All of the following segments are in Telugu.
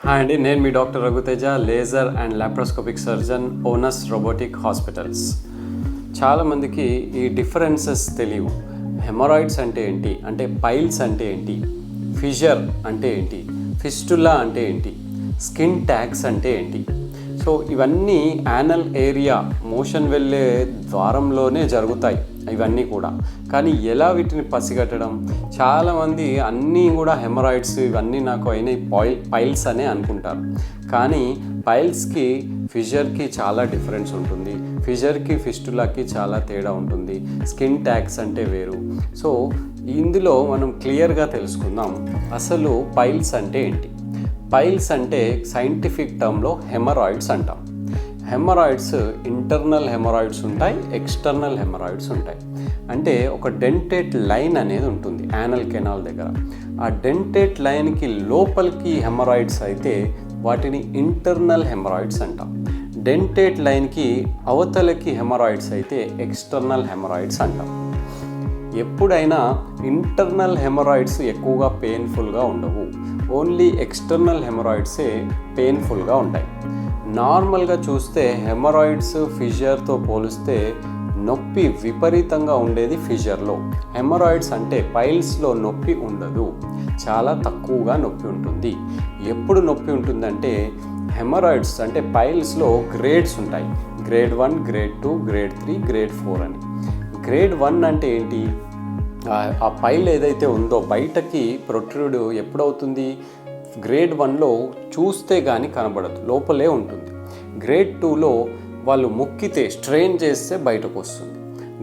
హాయ్ అండి, నేను మీ doctor Raghuteja, laser and laparoscopic surgeon, Onus robotic hospitals. చాలామందికి ఈ డిఫరెన్సెస్ తెలియవు. హెమరాయిడ్స్ అంటే ఏంటి, అంటే పైల్స్ అంటే ఏంటి, ఫిషర్ అంటే ఏంటి, ఫిస్టులా అంటే ఏంటి, స్కిన్ ట్యాగ్స్ అంటే ఏంటి. సో ఇవన్నీ యానల్ ఏరియా మోషన్ వెళ్ళే ద్వారంలోనే జరుగుతాయి ఇవన్నీ కూడా. కానీ ఎలా వీటిని పసిగట్టడం? చాలామంది అన్నీ కూడా హెమరాయిడ్స్ ఇవన్నీ నాకు అయినాయి పైల్స్ అనే అనుకుంటారు. కానీ పైల్స్కి ఫిషర్కి చాలా డిఫరెన్స్ ఉంటుంది. ఫిషర్కి ఫిస్టులాకి చాలా తేడా ఉంటుంది. స్కిన్ ట్యాగ్స్ అంటే వేరు. సో ఇందులో మనం క్లియర్గా తెలుసుకుందాం అసలు పైల్స్ అంటే ఏంటి. పైల్స్ అంటే సైంటిఫిక్ టర్మ్లో హెమరాయిడ్స్ అంటాం. హెమరాయిడ్స్ ఇంటర్నల్ హెమరాయిడ్స్ ఉంటాయి, ఎక్స్టర్నల్ హెమరాయిడ్స్ ఉంటాయి. అంటే ఒక డెంటేట్ లైన్ అనేది ఉంటుంది యానల్ కెనాల్ దగ్గర. ఆ డెంటేట్ లైన్కి లోపలికి హెమరాయిడ్స్ అయితే వాటిని ఇంటర్నల్ హెమరాయిడ్స్ అంటాం. డెంటేట్ లైన్కి అవతలకి హెమరాయిడ్స్ అయితే ఎక్స్టర్నల్ హెమరాయిడ్స్ అంటాం. ఎప్పుడైనా ఇంటర్నల్ హెమరాయిడ్స్ ఎక్కువగా పెయిన్ఫుల్గా ఉండవు. ఓన్లీ ఎక్స్టర్నల్ హెమరాయిడ్సే పెయిన్ఫుల్గా ఉంటాయి. నార్మల్గా చూస్తే హెమరాయిడ్స్ ఫిషర్తో పోలిస్తే నొప్పి విపరీతంగా ఉండేది ఫిషర్లో. హెమరాయిడ్స్ అంటే పైల్స్లో నొప్పి ఉండదు, చాలా తక్కువగా నొప్పి ఉంటుంది. ఎప్పుడు నొప్పి ఉంటుందంటే హెమరాయిడ్స్ అంటే పైల్స్లో గ్రేడ్స్ ఉంటాయి. గ్రేడ్ 1, గ్రేడ్ 2, గ్రేడ్ 3, గ్రేడ్ 4 అని. గ్రేడ్ 1 అంటే ఏంటి? ఆ పైల్ ఏదైతే ఉందో బయటకి ప్రొట్రూడ్ ఎప్పుడవుతుంది? గ్రేడ్ 1లో చూస్తే కానీ కనబడదు, లోపలే ఉంటుంది. గ్రేడ్ 2లో వాళ్ళు ముక్కితే స్ట్రెయిన్ చేస్తే బయటకు వస్తుంది.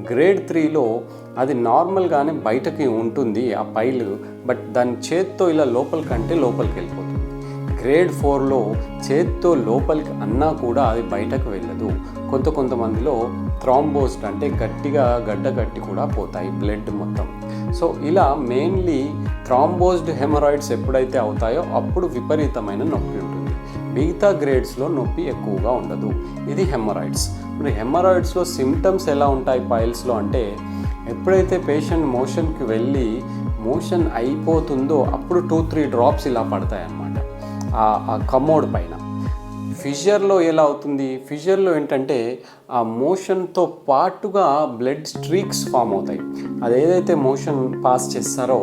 గ్రేడ్ 3లో అది నార్మల్గానే బయటకి ఉంటుంది ఆ పైలు, బట్ దాని చేత్తో ఇలా లోపలికంటే లోపలికి వెళ్ళిపోతుంది. గ్రేడ్ 4లో చేత్తో లోపలికి అన్నా కూడా అది బయటకు వెళ్ళదు. కొంతమందిలో థ్రాంబోస్డ్ అంటే గట్టిగా గడ్డ కట్టి కూడా పోతాయి బ్లడ్ మొత్తం. సో ఇలా మెయిన్లీ థ్రాంబోస్డ్ హెమరాయిడ్స్ ఎప్పుడైతే అవుతాయో అప్పుడు విపరీతమైన నొప్పి ఉంటుంది. మిగతా గ్రేడ్స్లో నొప్పి ఎక్కువగా ఉండదు. ఇది హెమరాయిడ్స్. మరి హెమరాయిడ్స్లో సిమ్టమ్స్ ఎలా ఉంటాయి పైల్స్లో అంటే, ఎప్పుడైతే పేషెంట్ మోషన్కి వెళ్ళి మోషన్ అయిపోతుందో అప్పుడు 2-3 డ్రాప్స్ ఇలా పడతాయి అన్నమాట ఆ కమోడ్ పైన. ఫిషర్లో ఎలా అవుతుంది? ఫిషర్లో ఏంటంటే ఆ మోషన్తో పాటుగా బ్లడ్ స్ట్రీక్స్ ఫామ్ అవుతాయి. అది ఏదైతే మోషన్ పాస్ చేస్తారో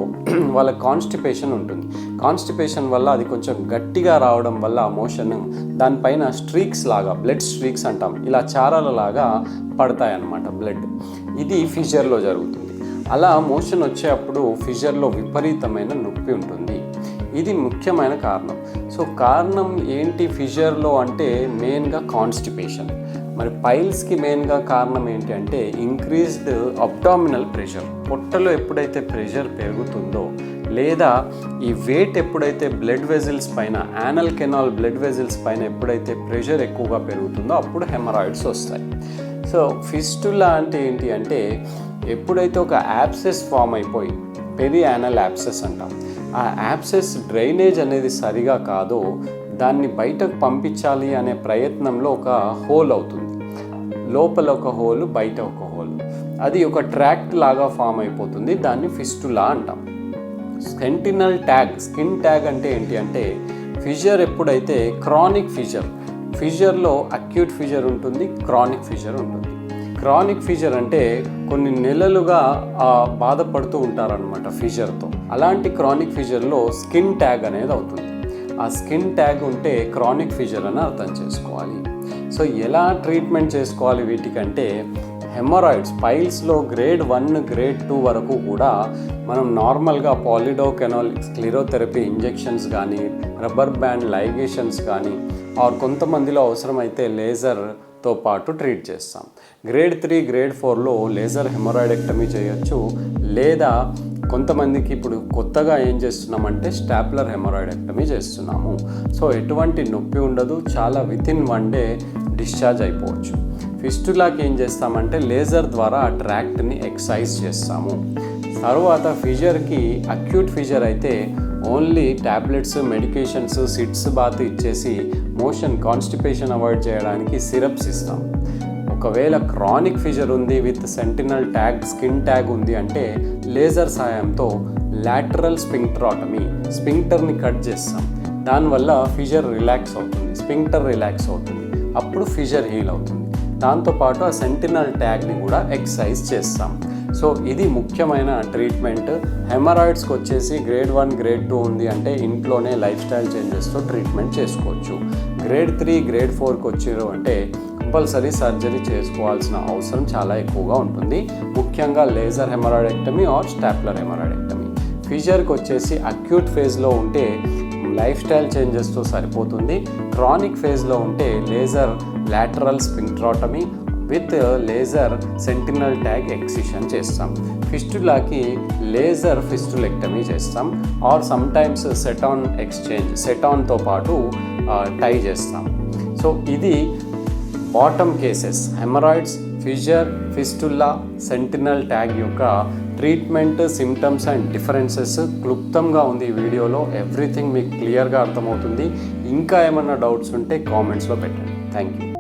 వాళ్ళ కాన్స్టిపేషన్ ఉంటుంది. కాన్స్టిపేషన్ వల్ల అది కొంచెం గట్టిగా రావడం వల్ల ఆ మోషన్ దానిపైన స్ట్రీక్స్ లాగా, బ్లడ్ స్ట్రీక్స్ అంటాం, ఇలా చారాల లాగా పడతాయి అన్నమాట బ్లడ్. ఇది ఫిషర్లో జరుగుతుంది. అలా మోషన్ వచ్చేటప్పుడు ఫిషర్లో విపరీతమైన నొప్పి ఉంటుంది. ఇది ముఖ్యమైన కారణం. సో కారణం ఏంటి ఫిషర్లో అంటే మెయిన్గా కాన్స్టిపేషన్. మరి పైల్స్కి మెయిన్గా కారణం ఏంటి అంటే ఇంక్రీజ్డ్ అబ్డామినల్ ప్రెషర్. పొట్టలో ఎప్పుడైతే ప్రెషర్ పెరుగుతుందో లేదా ఈ వెయిట్ ఎప్పుడైతే బ్లడ్ వెజిల్స్ పైన, యానల్ కెనాల్ బ్లడ్ వెజిల్స్ పైన ఎప్పుడైతే ప్రెషర్ ఎక్కువగా పెరుగుతుందో అప్పుడు హెమరాయిడ్స్ వస్తాయి. సో ఫిస్టులా అంటే ఏంటి అంటే ఎప్పుడైతే ఒక యాబ్సెస్ ఫామ్ అయిపోయి, పెరి యానల్ యాబ్సెస్ అంటాం, ఆ యాబ్సెస్ డ్రైనేజ్ అనేది సరిగా కాదో దాన్ని బయటకు పంపించాలి అనే ప్రయత్నంలో ఒక హోల్ అవుతుంది. లోపల ఒక హోల్, బయట ఒక హోల్, అది ఒక ట్రాక్ట్ లాగా ఫామ్ అయిపోతుంది. దాన్ని ఫిస్టులా అంటాం. సెంటినల్ ట్యాగ్, స్కిన్ ట్యాగ్ అంటే ఏంటి అంటే ఫిషర్ ఎప్పుడైతే క్రానిక్ ఫిషర్లో అక్యూట్ ఫిషర్ ఉంటుంది, క్రానిక్ ఫిషర్ ఉంటుంది. క్రానిక్ ఫిషర్ అంటే కొన్ని నెలలుగా బాధపడుతూ ఉంటారనమాట ఫిషర్తో. అలాంటి క్రానిక్ ఫిషర్లో స్కిన్ ట్యాగ్ అనేది అవుతుంది. ఆ స్కిన్ ట్యాగ్ ఉంటే క్రానిక్ ఫిషర్ అని అర్థం చేసుకోవాలి. సో ఎలా ట్రీట్మెంట్ చేసుకోవాలి వీటికంటే, హెమరాయిడ్స్ పైల్స్లో గ్రేడ్ 1, గ్రేడ్ 2 వరకు కూడా మనం నార్మల్గా పాలిడోకెనాల్ స్క్లిరోథెరపీ ఇంజెక్షన్స్ కానీ, రబ్బర్ బ్యాండ్ లైగేషన్స్ కానీ, ఆర్ కొంతమందిలో అవసరమైతే లేజర్తో పాటు ట్రీట్ చేస్తాం. గ్రేడ్ 3, గ్రేడ్ 4లో లేజర్ హెమరాయిడెక్టమీ చేయొచ్చు. లేదా కొంతమందికి ఇప్పుడు కొత్తగా ఏం చేస్తున్నామంటే స్టాప్లర్ హెమరాయిడెక్టమీ చేస్తున్నాము. సో ఎటువంటి నొప్పి ఉండదు, చాలా వితిన్ 1 డే డిశ్చార్జ్ అయిపోవచ్చు. ఫిస్టులాకి ఏం చేస్తామంటే లేజర్ ద్వారా ఆ ట్రాక్ట్ని ఎక్సైజ్ చేస్తాము. తర్వాత ఫిషర్కి, అక్యూట్ ఫిషర్ అయితే only tablets, medications, sitz bath ఇచ్చేసి మోషన్ కాన్స్టిపేషన్ అవాయిడ్ చేయడానికి సిరప్స్ ఇస్తాం. ఒకవేళ క్రానిక్ ఫిషర్ ఉంది with sentinel tag, skin tag ఉంది అంటే లేజర్ సాయంతో లాటరల్ స్పింక్టరాటమీ, స్పింక్టర్ని కట్ చేస్తాం. దానివల్ల ఫిషర్ రిలాక్స్ అవుతుంది, స్పింక్టర్ రిలాక్స్ అవుతుంది, అప్పుడు ఫిషర్ హీల్ అవుతుంది. దాంతోపాటు ఆ సెంటినల్ ట్యాగ్ని కూడా ఎక్సర్సైజ్ చేస్తాం. సో ఇది ముఖ్యమైన ట్రీట్మెంట్. హెమరాయిడ్స్కి వచ్చేసి గ్రేడ్ 1 గ్రేడ్ 2 ఉంది అంటే ఇంట్లోనే లైఫ్ స్టైల్ చేంజెస్తో ట్రీట్మెంట్ చేసుకోవచ్చు. గ్రేడ్ 3 గ్రేడ్ 4కి వచ్చారు అంటే కంపల్సరీ సర్జరీ చేసుకోవాల్సిన అవసరం చాలా ఎక్కువగా ఉంటుంది, ముఖ్యంగా laser haemorrhoidectomy are stapler haemorrhoidectomy. ఫిషర్కి వచ్చేసి అక్యూట్ ఫేజ్లో ఉంటే లైఫ్ స్టైల్ చేంజెస్తో సరిపోతుంది. క్రానిక్ ఫేజ్లో ఉంటే laser lateral sphincterotomy with laser sentinel tag excision చేస్తాం. ఫిస్టులాకి లేజర్ ఫిస్టులెక్టమీ చేస్తాం ఆర్ సమ్టైమ్స్ సెటాన్ ఎక్స్చేంజ్, సెటాన్తో పాటు టై చేస్తాం. సో ఇది bottom cases, haemorrhoids, fissure, fistula, sentinel tag యొక్క ట్రీట్మెంట్, సిమ్టమ్స్ అండ్ డిఫరెన్సెస్ క్లుప్తంగా ఉంది ఈ వీడియోలో. ఎవ్రీథింగ్ మీకు క్లియర్గా అర్థమవుతుంది. ఇంకా ఏమన్నా డౌట్స్ ఉంటే కామెంట్స్లో పెట్టండి. Thank you.